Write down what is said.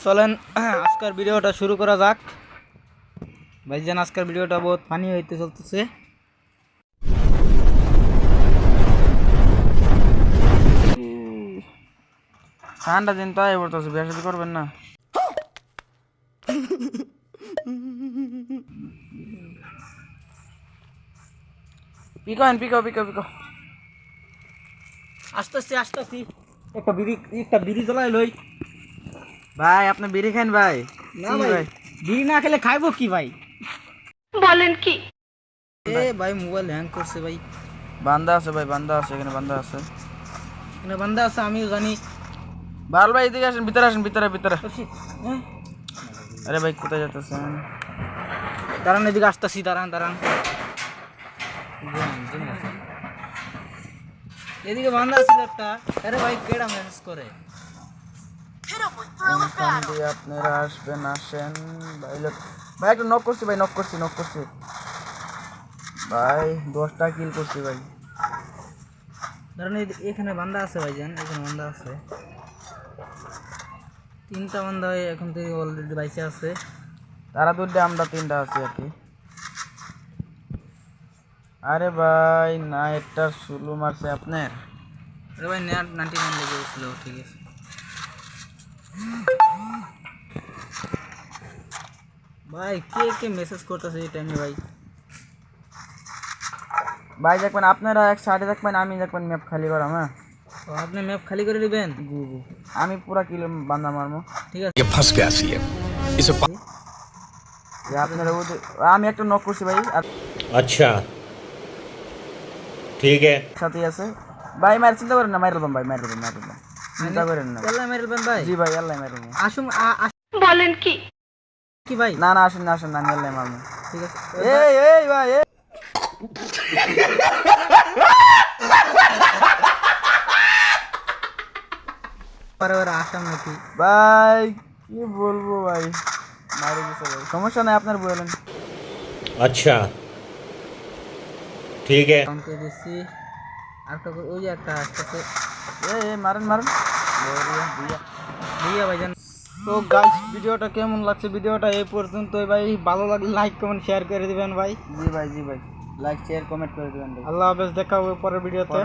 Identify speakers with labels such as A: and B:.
A: চলেন আজকের ভিডিওটা শুরু করা যাক। ভাইজান আজকের ভিডিওটা বহুত ফানি হইতে চলতেছে।
B: ঠান্ডা দিন তাই বলতেছে, বিয়ে শাদী করবেন না? পিকো
A: আসতেছি একটা বিড়ি জ্বলাই লই।
B: ভাই আপনি বিড়ি খান ভাই?
A: না ভাই, বিড়ি না খেলে খাইবো কি ভাই?
C: বলেন কি?
A: এ ভাই মোবাইল হ্যাং করছে ভাই।
B: বান্দা আছে ভাই, বান্দা আছে, এখানে বান্দা আছে।
A: এখানে বান্দা আছে আমিও জানি।
B: ভাল ভাই এদিকে আসেন, ভিতরে আসেন, ভিতরে।
A: হ্যাঁ
B: আরে ভাই কোথায় যেতেছেন?
A: দাঁড়ান, এদিকে আসতেছি, দাঁড়ান। এদিকে বান্দা আছিল একটা। আরে ভাই কেডা মেসেজ করে?
B: কোনখান দিয়ে আপনারা আসবেন? আসেন ভাই। ভাই একটা নক করছি ভাই, নক করছি ভাই। 10টা কিল করছি ভাই।
A: ধরেন এখানে বান্দা আছে ভাইজান, এখানে বান্দা আছে 3টা বান্দা এখন থেকে অলরেডি বাইসে আছে।
B: তারা 2টা, আমরা 3টা আছি আর কি। আরে ভাই না, একটা সুলু মারছে আপনার।
A: আরে ভাই নেট 99 লেগে গেছিল, ঠিক আছে ভাই। কে মেসেজ করতেছে এই টাইমে ভাই?
B: ভাই দেখবেন আপনারা এক সাইডে দেখবেন, আমি দেখবেন ম্যাপ খালি করাম। হ্যাঁ
A: তো আপনি ম্যাপ খালি করে দিবেন?
B: জি আমি পুরা কিলো বান্দা মারমো।
A: ঠিক আছে।
D: ये फंस गया सी है इसे
B: যে আপনারা আমি একটা নক করছি ভাই, আর
D: अच्छा ठीक है
B: সাথেই আছে ভাই। মার চিন্তা করেন না, মারলাম ভাই, মারলাম চিন্তা করেন না।
A: আল্লাহ মেরবেন ভাই।
B: জি ভাই আল্লাহ মারলাম।
A: আসুন
C: বলেন কি?
A: কি ভাই?
B: না আসেন না, আমি আল্লাহ মারলাম।
A: ঠিক আছে
B: এই ভাই
A: পরে আসাম নাকি
B: ভাই কি বলবো ভাই, মারে গেছে ভাই। সমস্যা নাই, আপনার বলেন।
D: अच्छा ठीक है
A: কাউন্ট করে দিচ্ছি। আরেকটা ওই যে একটা আসতেছে
B: মারেন
A: ভাইয়া ভাইজান। তো গাইস ভিডিওটা কেমন লাগছে? ভিডিওটা এই পর্যন্তই ভাই। ভালো লাগলে লাইক কমেন্ট শেয়ার করে দিবেন ভাই।
B: জি ভাই লাইক শেয়ার কমেন্ট করে দিবেন ভাই।
A: আল্লাহ হাফেজ, দেখা হবে পরের ভিডিওতে।